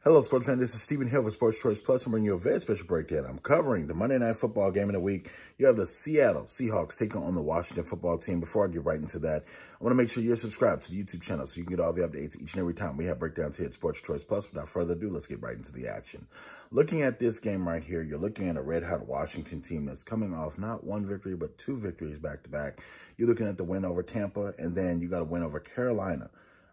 Hello, sports fan. This is Stephen Hill for Sports Choice Plus. I'm bringing you a very special breakdown. I'm covering the Monday Night Football game of the week. You have the Seattle Seahawks taking on the Washington football team. Before I get right into that, I want to make sure you're subscribed to the YouTube channel so you can get all the updates each and every time we have breakdowns here at Sports Choice Plus. Without further ado, let's get right into the action. Looking at this game right here, you're looking at a red-hot Washington team that's coming off not one victory, but two victories back-to-back. You're looking at the win over Tampa, and then you got a win over Carolina.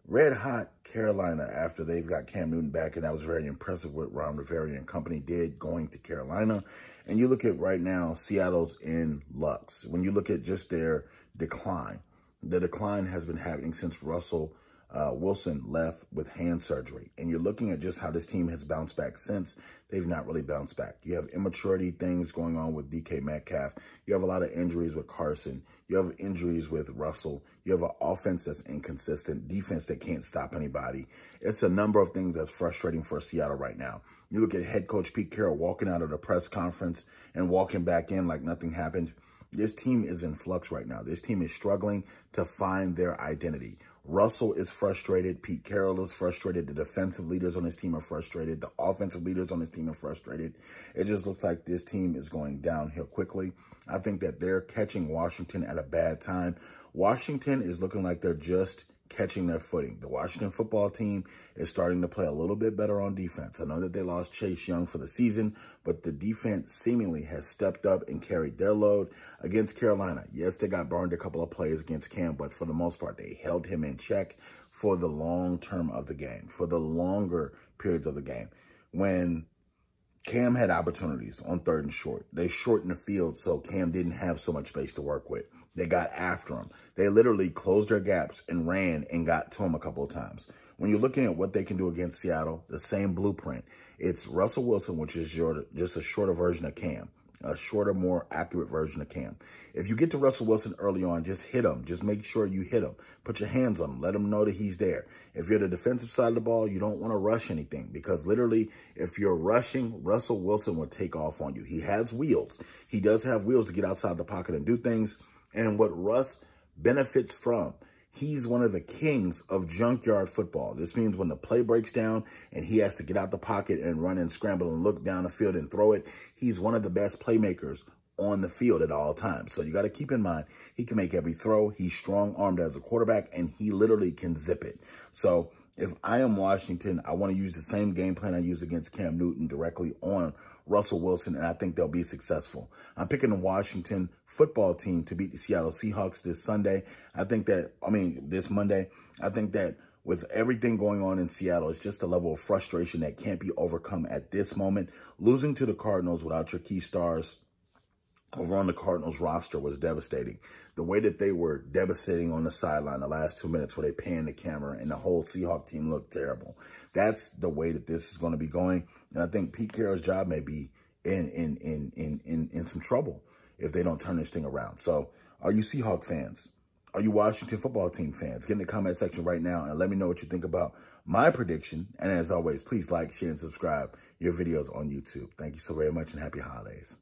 Red hot Carolina after they've got Cam Newton back, and that was very impressive what Ron Rivera and company did going to Carolina. And you look at right now, Seattle's in lux. When you look at just their decline, the decline has been happening since Russell Wilson left with hand surgery. And you're looking at just how this team has bounced back since. They've not really bounced back. You have immaturity things going on with DK Metcalf. You have a lot of injuries with Carson. You have injuries with Russell. You have an offense that's inconsistent, defense that can't stop anybody. It's a number of things that's frustrating for Seattle right now. You look at head coach Pete Carroll walking out of the press conference and walking back in like nothing happened. This team is in flux right now. This team is struggling to find their identity. Russell is frustrated. Pete Carroll is frustrated. The defensive leaders on his team are frustrated. The offensive leaders on his team are frustrated. It just looks like this team is going downhill quickly. I think that they're catching Washington at a bad time. Washington is looking like they're just catching their footing. The Washington football team is starting to play a little bit better on defense. I know that they lost Chase Young for the season, but the defense seemingly has stepped up and carried their load against Carolina. Yes, they got burned a couple of plays against Cam, but for the most part, they held him in check for the long term of the game, for the longer periods of the game. When Cam had opportunities on 3rd and short, they shortened the field so Cam didn't have so much space to work with. They got after him. They literally closed their gaps and ran and got to him a couple of times. When you're looking at what they can do against Seattle, the same blueprint. It's Russell Wilson, which is just a shorter version of Cam, a shorter, more accurate version of Cam. If you get to Russell Wilson early on, just hit him. Just make sure you hit him. Put your hands on him. Let him know that he's there. If you're the defensive side of the ball, you don't want to rush anything because literally if you're rushing, Russell Wilson will take off on you. He has wheels. He does have wheels to get outside the pocket and do things. And what Russ benefits from, he's one of the kings of junkyard football. This means when the play breaks down and he has to get out the pocket and run and scramble and look down the field and throw it, he's one of the best playmakers on the field at all times. So you got to keep in mind, he can make every throw. He's strong-armed as a quarterback, and he literally can zip it. So if I am Washington, I want to use the same game plan I used against Cam Newton directly on Russell Wilson, and I think they'll be successful. I'm picking the Washington football team to beat the Seattle Seahawks this Monday. I think that with everything going on in Seattle, it's just a level of frustration that can't be overcome at this moment. Losing to the Cardinals without your key stars over on the Cardinals roster was devastating. The way that they were devastating on the sideline the last 2 minutes where they panned the camera and the whole Seahawks team looked terrible. That's the way that this is going to be going. And I think Pete Carroll's job may be in some trouble if they don't turn this thing around. So are you Seahawks fans? Are you Washington football team fans? Get in the comment section right now and let me know what you think about my prediction. And as always, please like, share, and subscribe your videos on YouTube. Thank you so very much and happy holidays.